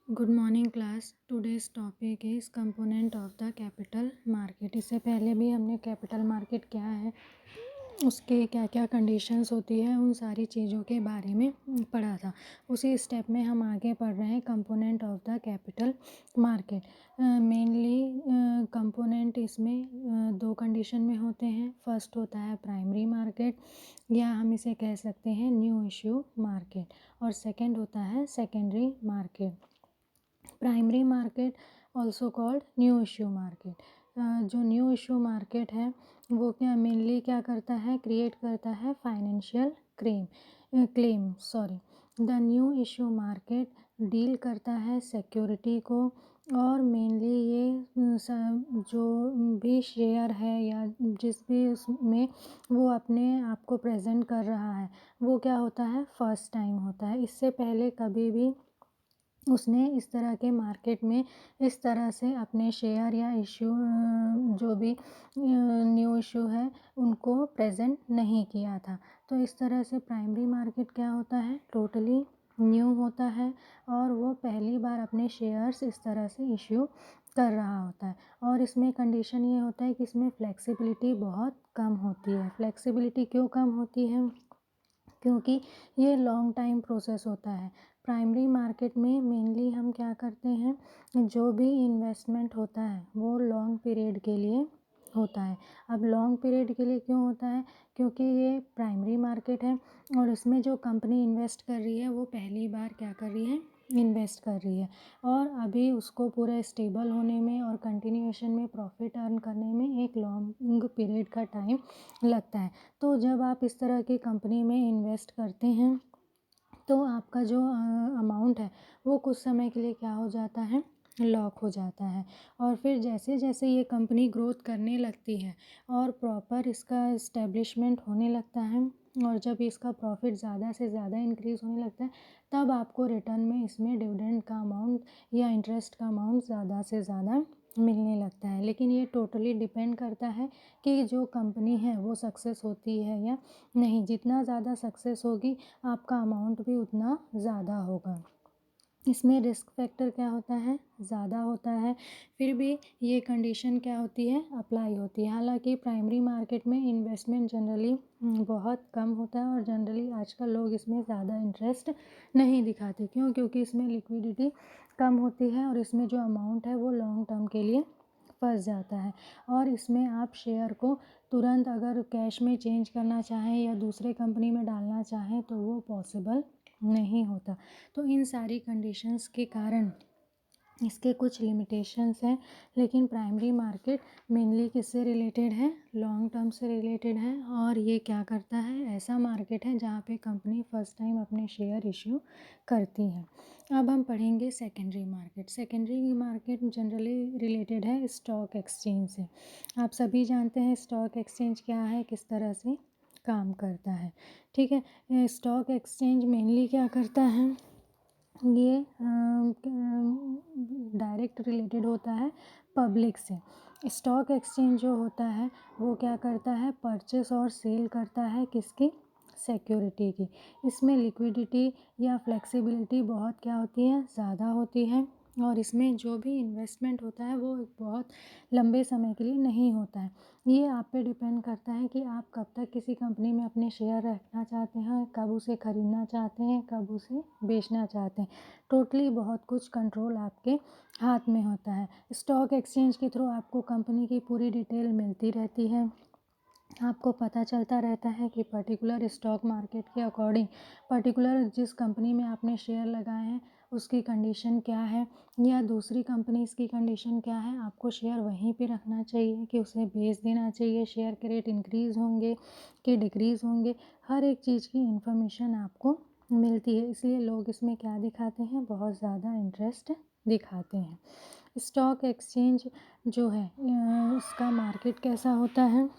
Good morning class. Today's topic is component of the capital market. इससे पहले भी हमने कैपिटल मार्केट क्या है, उसके क्या क्या कंडीशंस होती है, उन सारी चीज़ों के बारे में पढ़ा था। उसी स्टेप में हम आगे पढ़ रहे हैं component of the capital market. Mainly component इसमें दो कंडीशन में होते हैं। फर्स्ट होता है प्राइमरी मार्केट, या हम इसे कह सकते हैं न्यू इश्यू मार्केट, और सेकंड होता है secondary market. Primary market also called new issue market. जो न्यू इश्यू मार्केट है वो क्या मेनली क्या करता है, क्रिएट करता है financial claim the new issue market deal करता है सिक्योरिटी को, और मेनली ये जो भी शेयर है या जिस भी उसमें वो अपने आप को प्रेजेंट कर रहा है वो क्या होता है, फर्स्ट टाइम होता है। इससे पहले कभी भी उसने इस तरह के मार्केट में इस तरह से अपने शेयर या इश्यू जो भी न्यू इश्यू है उनको प्रेजेंट नहीं किया था। तो इस तरह से प्राइमरी मार्केट क्या होता है, टोटली न्यू होता है, और वो पहली बार अपने शेयर्स इस तरह से इश्यू कर रहा होता है। और इसमें कंडीशन ये होता है कि इसमें फ्लेक्सिबिलिटी बहुत कम होती है। फ्लेक्सिबिलिटी क्यों कम होती है, क्योंकि ये लॉन्ग टाइम प्रोसेस होता है। प्राइमरी मार्केट में मेनली हम क्या करते हैं, जो भी इन्वेस्टमेंट होता है वो लॉन्ग पीरियड के लिए होता है। अब लॉन्ग पीरियड के लिए क्यों होता है, क्योंकि ये प्राइमरी मार्केट है और इसमें जो कंपनी इन्वेस्ट कर रही है वो पहली बार क्या कर रही है, इन्वेस्ट कर रही है, और अभी उसको पूरा स्टेबल होने में और कंटिन्यूएशन में प्रॉफिट अर्न करने में एक लॉन्ग पीरियड का टाइम लगता है। तो जब आप इस तरह की कंपनी में इन्वेस्ट करते हैं तो आपका जो अमाउंट है वो कुछ समय के लिए क्या हो जाता है, लॉक हो जाता है। और फिर जैसे जैसे ये कंपनी ग्रोथ करने लगती है और प्रॉपर इसका इस्टेब्लिशमेंट होने लगता है, और जब इसका प्रॉफिट ज़्यादा से ज़्यादा इंक्रीज़ होने लगता है, तब आपको रिटर्न में इसमें डिविडेंड का अमाउंट या इंटरेस्ट का अमाउंट ज़्यादा से ज़्यादा मिलने लगता है। लेकिन ये टोटली डिपेंड करता है कि जो कंपनी है वो सक्सेस होती है या नहीं। जितना ज़्यादा सक्सेस होगी आपका अमाउंट भी उतना ज़्यादा होगा। इसमें रिस्क फैक्टर क्या होता है, ज़्यादा होता है, फिर भी ये कंडीशन क्या होती है, अप्लाई होती है। हालांकि प्राइमरी मार्केट में इन्वेस्टमेंट जनरली बहुत कम होता है, और जनरली आजकल लोग इसमें ज़्यादा इंटरेस्ट नहीं दिखाते। क्यों, क्योंकि इसमें लिक्विडिटी कम होती है और इसमें जो अमाउंट है वो लॉन्ग टर्म के लिए फंस जाता है। और इसमें आप शेयर को तुरंत अगर कैश में चेंज करना चाहें या दूसरे कंपनी में डालना चाहें तो वो पॉसिबल नहीं होता। तो इन सारी कंडीशंस के कारण इसके कुछ लिमिटेशंस हैं। लेकिन प्राइमरी मार्केट मेनली किससे रिलेटेड है, लॉन्ग टर्म से रिलेटेड है, और ये क्या करता है, ऐसा मार्केट है जहाँ पे कंपनी फर्स्ट टाइम अपने शेयर इश्यू करती है। अब हम पढ़ेंगे secondary market. Secondary market generally related है स्टॉक एक्सचेंज से। आप सभी जानते हैं स्टॉक एक्सचेंज क्या है, किस तरह से काम करता है। ठीक है, स्टॉक एक्सचेंज मेनली क्या करता है, ये डायरेक्ट रिलेटेड होता है पब्लिक से। स्टॉक एक्सचेंज जो होता है वो क्या करता है, परचेस और सेल करता है किसकी, सिक्योरिटी की। इसमें लिक्विडिटी या फ्लेक्सिबिलिटी बहुत क्या होती है, ज़्यादा होती है, और इसमें जो भी इन्वेस्टमेंट होता है वो बहुत लंबे समय के लिए नहीं होता है। ये आप पे डिपेंड करता है कि आप कब तक किसी कंपनी में अपने शेयर रखना चाहते हैं, कब उसे खरीदना चाहते हैं, कब उसे बेचना चाहते हैं। टोटली बहुत कुछ कंट्रोल आपके हाथ में होता है। स्टॉक एक्सचेंज के थ्रू आपको कंपनी की पूरी डिटेल मिलती रहती है। आपको पता चलता रहता है कि पर्टिकुलर स्टॉक मार्केट के अकॉर्डिंग पर्टिकुलर जिस कंपनी में आपने शेयर लगाए हैं उसकी कंडीशन क्या है, या दूसरी कंपनीज़ की कंडीशन क्या है। आपको शेयर वहीं पे रखना चाहिए कि उसे बेच देना चाहिए, शेयर के रेट इंक्रीज़ होंगे कि डिक्रीज़ होंगे, हर एक चीज़ की इंफॉर्मेशन आपको मिलती है। इसलिए लोग इसमें क्या दिखाते हैं, बहुत ज़्यादा इंटरेस्ट दिखाते हैं। स्टॉक एक्सचेंज जो है उसका मार्केट कैसा होता है,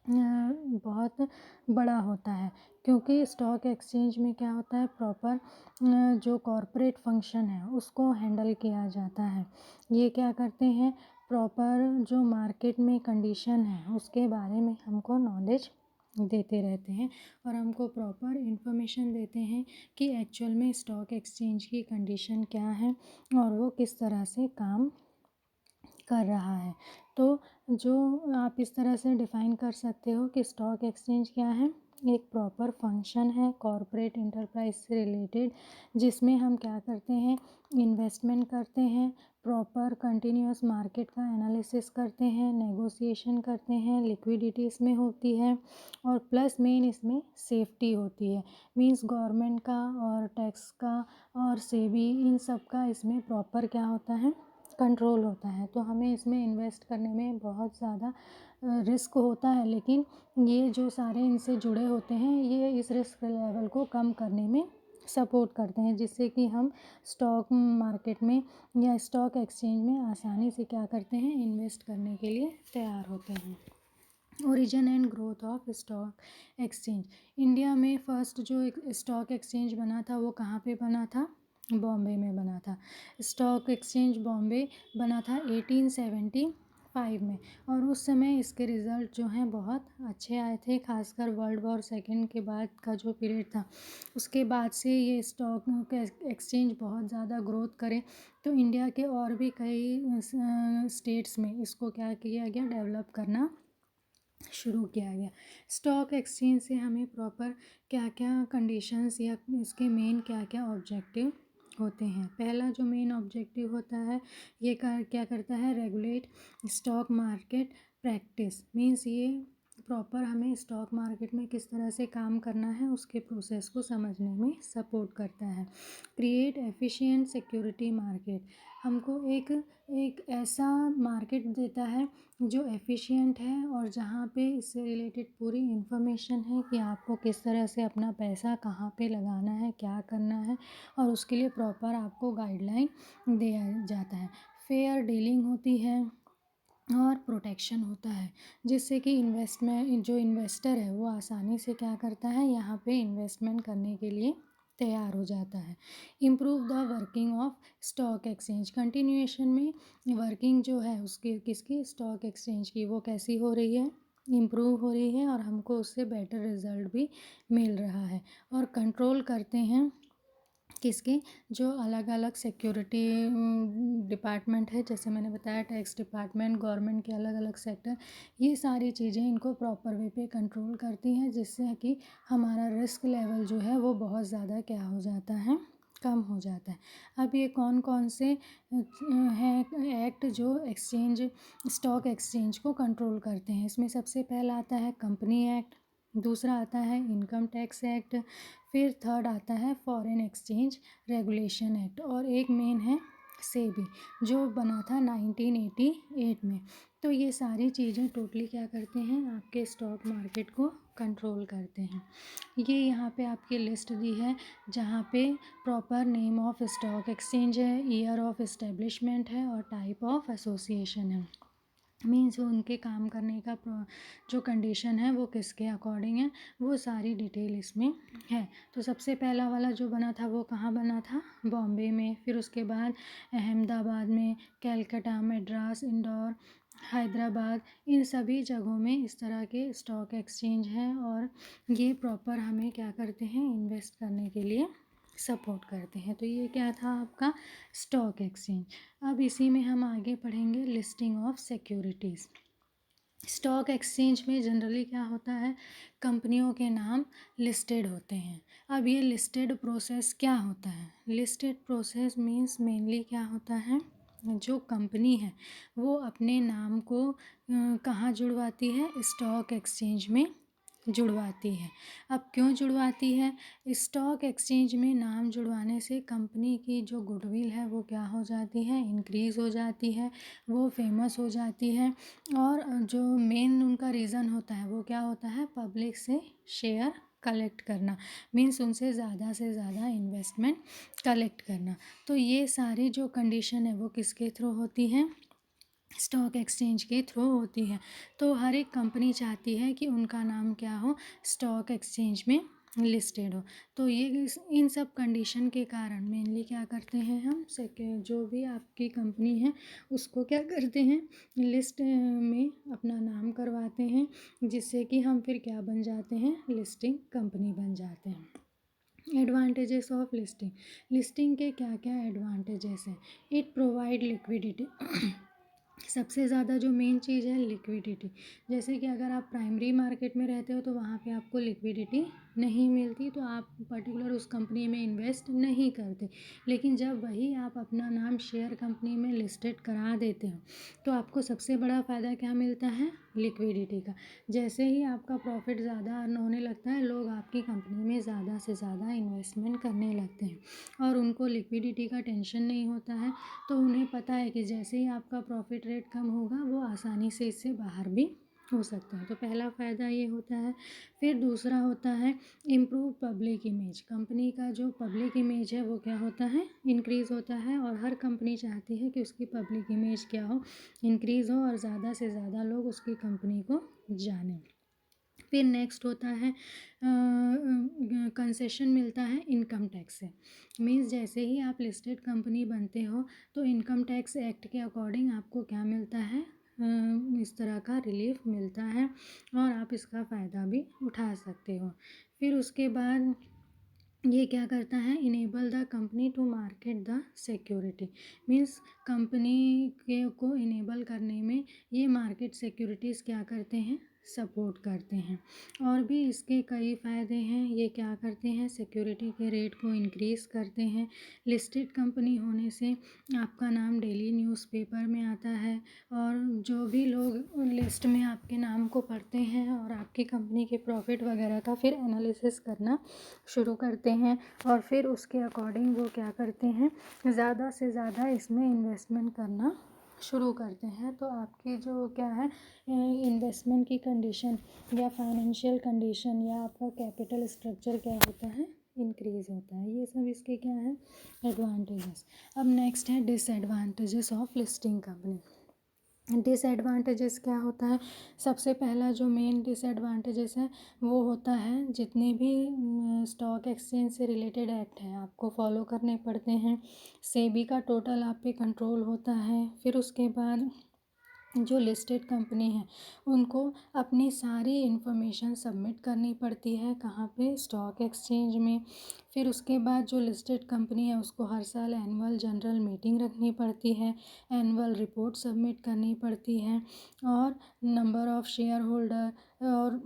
बहुत बड़ा होता है, क्योंकि स्टॉक एक्सचेंज में क्या होता है, प्रॉपर जो कॉरपोरेट फंक्शन है उसको हैंडल किया जाता है। ये क्या करते हैं, प्रॉपर जो मार्केट में कंडीशन है उसके बारे में हमको नॉलेज देते रहते हैं और हमको प्रॉपर इन्फॉर्मेशन देते हैं कि एक्चुअल में स्टॉक एक्सचेंज की कंडीशन क्या है और वो किस तरह से काम कर रहा है। तो जो आप इस तरह से डिफ़ाइन कर सकते हो कि स्टॉक एक्सचेंज क्या है, एक प्रॉपर फंक्शन है कॉर्पोरेट इंटरप्राइज से रिलेटेड, जिसमें हम क्या करते हैं, इन्वेस्टमेंट करते हैं, प्रॉपर कंटिन्यूअस मार्केट का एनालिसिस करते हैं, नेगोशिएशन करते हैं, लिक्विडिटी इसमें होती है और प्लस मेन इसमें सेफ्टी होती है। मीन्स गवर्नमेंट का और टैक्स का और सेबी इन सब का इसमें प्रॉपर क्या होता है, कंट्रोल होता है। तो हमें इसमें इन्वेस्ट करने में बहुत ज़्यादा रिस्क होता है, लेकिन ये जो सारे इनसे जुड़े होते हैं ये इस रिस्क लेवल को कम करने में सपोर्ट करते हैं, जिससे कि हम स्टॉक मार्केट में या स्टॉक एक्सचेंज में आसानी से क्या करते हैं, इन्वेस्ट करने के लिए तैयार होते हैं। Origin and growth of stock exchange. India में फर्स्ट जो एक स्टॉक एक्सचेंज बना था वो कहाँ पे बना था, बॉम्बे में बना था। स्टॉक एक्सचेंज बॉम्बे बना था 1875 में और उस समय इसके रिज़ल्ट जो हैं बहुत अच्छे आए थे, खासकर वर्ल्ड वॉर सेकेंड के बाद का जो पीरियड था उसके बाद से ये स्टॉक एक्सचेंज बहुत ज़्यादा ग्रोथ करे। तो इंडिया के और भी कई स्टेट्स में इसको क्या किया गया, डेवलप करना शुरू किया गया। स्टॉक एक्सचेंज से हमें प्रॉपर क्या क्या कंडीशंस या इसके मेन क्या क्या ऑब्जेक्टिव होते हैं। पहला जो मेन ऑब्जेक्टिव होता है ये क्या करता है, regulate stock market practice. Means ये प्रॉपर हमें स्टॉक मार्केट में किस तरह से काम करना है उसके प्रोसेस को समझने में सपोर्ट करता है। क्रिएट एफिशिएंट सिक्योरिटी मार्केट, हमको एक ऐसा मार्केट देता है जो एफिशिएंट है और जहाँ पे इससे रिलेटेड पूरी इन्फॉर्मेशन है कि आपको किस तरह से अपना पैसा कहाँ पे लगाना है, क्या करना है और उसके लिए प्रॉपर आपको गाइडलाइन दिया जाता है। फेयर डीलिंग होती है और प्रोटेक्शन होता है, जिससे कि इन्वेस्टमेंट जो इन्वेस्टर है वो आसानी से क्या करता है, यहाँ पे इन्वेस्टमेंट करने के लिए तैयार हो जाता है। Improve the working of stock exchange, continuation में वर्किंग जो है उसकी किसकी, स्टॉक एक्सचेंज की, वो कैसी हो रही है, इम्प्रूव हो रही है और हमको उससे बेटर रिजल्ट भी मिल रहा है। और कंट्रोल करते हैं किसके, जो अलग अलग सिक्योरिटी डिपार्टमेंट है, जैसे मैंने बताया टैक्स डिपार्टमेंट, गवर्नमेंट के अलग अलग सेक्टर, ये सारी चीज़ें इनको प्रॉपर वे पे कंट्रोल करती हैं, जिससे कि हमारा रिस्क लेवल जो है वो बहुत ज़्यादा क्या हो जाता है, कम हो जाता है। अब ये कौन कौन से हैं एक्ट जो एक्सचेंज स्टॉक एक्सचेंज को कंट्रोल करते हैं, इसमें सबसे पहला आता है कंपनी एक्ट, दूसरा आता है इनकम टैक्स एक्ट, फिर थर्ड आता है फॉरेन एक्सचेंज रेगुलेशन एक्ट और एक मेन है सेबी जो बना था 1988 में। तो ये सारी चीज़ें टोटली क्या करते हैं, आपके स्टॉक मार्केट को कंट्रोल करते हैं। ये यहाँ पे आपकी लिस्ट दी है जहाँ पे proper name of stock exchange है, ईयर ऑफ इस्टेब्लिशमेंट है और टाइप ऑफ एसोसिएशन है। मीन्स उनके काम करने का जो कंडीशन है वो किसके अकॉर्डिंग है, वो सारी डिटेल इसमें है। तो सबसे पहला वाला जो बना था वो कहाँ बना था, बॉम्बे में, फिर उसके बाद अहमदाबाद में, कलकत्ता, मद्रास, इंदौर, हैदराबाद, इन सभी जगहों में इस तरह के स्टॉक एक्सचेंज हैं और ये प्रॉपर हमें क्या करते हैं, इन्वेस्ट करने के लिए सपोर्ट करते हैं। तो ये क्या था आपका स्टॉक एक्सचेंज। अब इसी में हम आगे पढ़ेंगे listing of securities. Stock exchange में जनरली क्या होता है, कंपनियों के नाम लिस्टेड होते हैं। अब ये लिस्टेड प्रोसेस क्या होता है, लिस्टेड प्रोसेस मीन्स मेनली क्या होता है, जो कंपनी है वो अपने नाम को कहाँ जुड़वाती है, स्टॉक एक्सचेंज में जुड़वाती है। अब क्यों जुड़वाती है, स्टॉक एक्सचेंज में नाम जुड़वाने से कंपनी की जो गुडविल है वो क्या हो जाती है, इंक्रीज़ हो जाती है, वो फेमस हो जाती है और जो मेन उनका रीज़न होता है वो क्या होता है, पब्लिक से शेयर कलेक्ट करना, मीन्स उनसे ज़्यादा से ज़्यादा इन्वेस्टमेंट कलेक्ट करना। तो ये सारी जो कंडीशन है वो किसके थ्रू होती है, स्टॉक एक्सचेंज के थ्रू होती है। तो हर एक कंपनी चाहती है कि उनका नाम क्या हो, स्टॉक एक्सचेंज में लिस्टेड हो। तो ये इन सब कंडीशन के कारण मेनली क्या करते हैं हम जो भी आपकी कंपनी है उसको क्या करते हैं, लिस्ट में अपना नाम करवाते हैं, जिससे कि हम फिर क्या बन जाते हैं, लिस्टिंग कंपनी बन जाते हैं। Advantages of listing. लिस्टिंग के क्या क्या एडवांटेजेस हैं। It provide liquidity. सबसे ज़्यादा जो मेन चीज़ है लिक्विडिटी। जैसे कि अगर आप प्राइमरी मार्केट में रहते हो तो वहाँ पे आपको लिक्विडिटी नहीं मिलती, तो आप पर्टिकुलर उस कंपनी में इन्वेस्ट नहीं करते। लेकिन जब वही आप अपना नाम शेयर कंपनी में लिस्टेड करा देते हो तो आपको सबसे बड़ा फ़ायदा क्या मिलता है, लिक्विडिटी का। जैसे ही आपका प्रॉफिट ज़्यादा अर्न होने लगता है, लोग आपकी कंपनी में ज़्यादा से ज़्यादा इन्वेस्टमेंट करने लगते हैं और उनको लिक्विडिटी का टेंशन नहीं होता है। तो उन्हें पता है कि जैसे ही आपका प्रॉफिट रेट कम होगा वो आसानी से इससे बाहर भी हो सकते हैं। तो पहला फ़ायदा ये होता है। फिर दूसरा होता है इम्प्रूव पब्लिक इमेज। कंपनी का जो पब्लिक इमेज है वो क्या होता है, इंक्रीज़ होता है, और हर कंपनी चाहती है कि उसकी पब्लिक इमेज क्या हो, इंक्रीज़ हो और ज़्यादा से ज़्यादा लोग उसकी कंपनी को जानें। फिर नेक्स्ट होता है कंसेशन मिलता है इनकम टैक्स से। मीन्स जैसे ही आप लिस्टेड कंपनी बनते हो तो इनकम टैक्स एक्ट के अकॉर्डिंग आपको क्या मिलता है, इस तरह का रिलीफ मिलता है और आप इसका फ़ायदा भी उठा सकते हो। फिर उसके बाद ये क्या करता है, enable the company to market the security. Means company के को इनेबल करने में ये मार्केट सिक्योरिटीज़ क्या करते हैं, सपोर्ट करते हैं। और भी इसके कई फ़ायदे हैं। ये क्या करते हैं, सिक्योरिटी के रेट को इंक्रीज़ करते हैं। लिस्टेड कंपनी होने से आपका नाम डेली न्यूज़पेपर में आता है और जो भी लोग लिस्ट में आपके नाम को पढ़ते हैं और आपकी कंपनी के प्रॉफिट वगैरह का फिर एनालिसिस करना शुरू करते हैं और फिर उसके अकॉर्डिंग वो क्या करते हैं, ज़्यादा से ज़्यादा इसमें इन्वेस्टमेंट करना शुरू करते हैं। तो आपकी जो क्या है, इन्वेस्टमेंट की कंडीशन या फाइनेंशियल कंडीशन या आपका कैपिटल स्ट्रक्चर क्या होता है, इंक्रीज़ होता है। ये सब इसके क्या है, एडवांटेजेस। अब नेक्स्ट है disadvantages of listing company. Disadvantages क्या होता है, सबसे पहला जो मेन डिसएडवांटेजेस है वो होता है जितने भी स्टॉक एक्सचेंज से रिलेटेड एक्ट हैं आपको फॉलो करने पड़ते हैं। सेबी का टोटल आप पे कंट्रोल होता है। फिर उसके बाद जो लिस्टेड कंपनी है उनको अपनी सारी इन्फॉर्मेशन सबमिट करनी पड़ती है, कहाँ पे, स्टॉक एक्सचेंज में। फिर उसके बाद जो लिस्टेड कंपनी है उसको हर साल एनुअल जनरल मीटिंग रखनी पड़ती है, एनुअल रिपोर्ट सबमिट करनी पड़ती है और नंबर ऑफ़ शेयर होल्डर और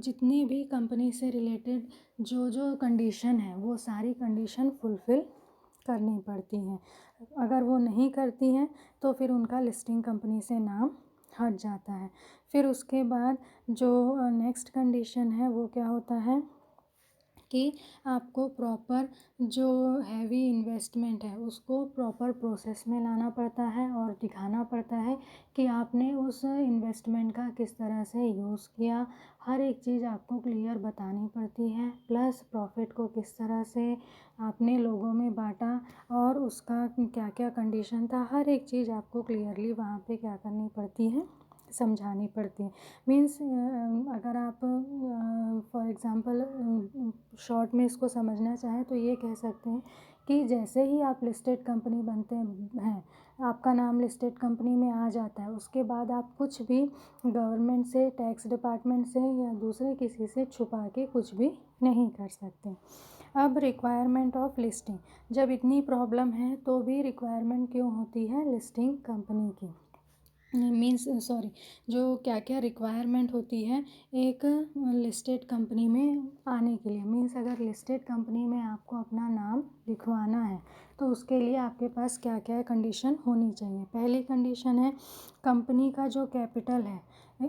जितनी भी कंपनी से रिलेटेड जो जो कंडीशन है वो सारी कंडीशन फुलफ़िल करनी पड़ती हैं। अगर वो नहीं करती हैं तो फिर उनका लिस्टिंग कंपनी से नाम हट जाता है। फिर उसके बाद जो नेक्स्ट कंडीशन है वो क्या होता है कि आपको प्रॉपर जो हैवी इन्वेस्टमेंट है उसको प्रॉपर प्रोसेस में लाना पड़ता है और दिखाना पड़ता है कि आपने उस इन्वेस्टमेंट का किस तरह से यूज़ किया। हर एक चीज़ आपको क्लियर बतानी पड़ती है, प्लस प्रॉफिट को किस तरह से आपने लोगों में बांटा और उसका क्या क्या कंडीशन था, हर एक चीज़ आपको क्लियरली वहाँ पे क्या करनी पड़ती है, समझानी पड़ती है। मीन्स अगर आप फॉर एग्ज़ाम्पल शॉर्ट में इसको समझना चाहें तो ये कह सकते हैं कि जैसे ही आप लिस्टेड कंपनी बनते हैं, आपका नाम लिस्टेड कंपनी में आ जाता है, उसके बाद आप कुछ भी गवर्नमेंट से, टैक्स डिपार्टमेंट से या दूसरे किसी से छुपा के कुछ भी नहीं कर सकते। अब रिक्वायरमेंट ऑफ लिस्टिंग, जब इतनी प्रॉब्लम है तो भी रिक्वायरमेंट क्यों होती है लिस्टिंग कंपनी की, मीन्स सॉरी, जो क्या क्या रिक्वायरमेंट होती है एक लिस्टेड कंपनी में आने के लिए। मीन्स अगर लिस्टेड कंपनी में आपको अपना नाम लिखवाना है तो उसके लिए आपके पास क्या क्या कंडीशन होनी चाहिए। पहली कंडीशन है कंपनी का जो कैपिटल है,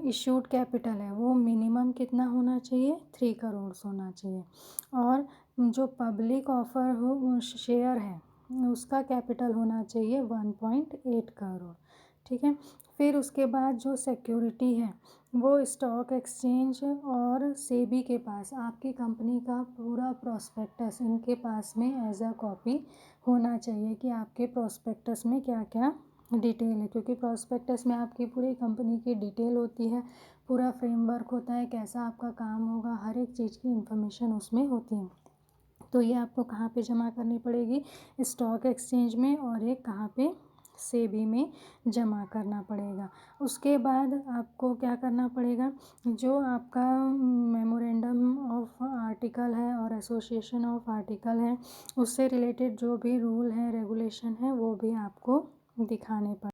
इशूड कैपिटल है, वो मिनिमम कितना होना चाहिए, 3 करोड़ होना चाहिए। और जो पब्लिक ऑफर हो शेयर है उसका कैपिटल होना चाहिए 1.8 करोड़। ठीक है। फिर उसके बाद जो सिक्योरिटी है वो स्टॉक एक्सचेंज और सेबी के पास आपकी कंपनी का पूरा प्रोस्पेक्टस इनके पास में एज अ कॉपी होना चाहिए कि आपके प्रोस्पेक्टस में क्या क्या डिटेल है, क्योंकि प्रॉस्पेक्टस में आपकी पूरी कंपनी की डिटेल होती है, पूरा फ्रेमवर्क होता है, कैसा आपका काम होगा, हर एक चीज़ की इंफॉर्मेशन उसमें होती है। तो ये आपको कहाँ पे जमा करनी पड़ेगी, स्टॉक एक्सचेंज में, और एक कहाँ पे, सेबी में जमा करना पड़ेगा। उसके बाद आपको क्या करना पड़ेगा, जो आपका मेमोरेंडम ऑफ आर्टिकल है और एसोसिएशन ऑफ आर्टिकल है, उससे रिलेटेड जो भी रूल है, रेगुलेशन है, वो भी आपको दिखाने पड़ेंगे।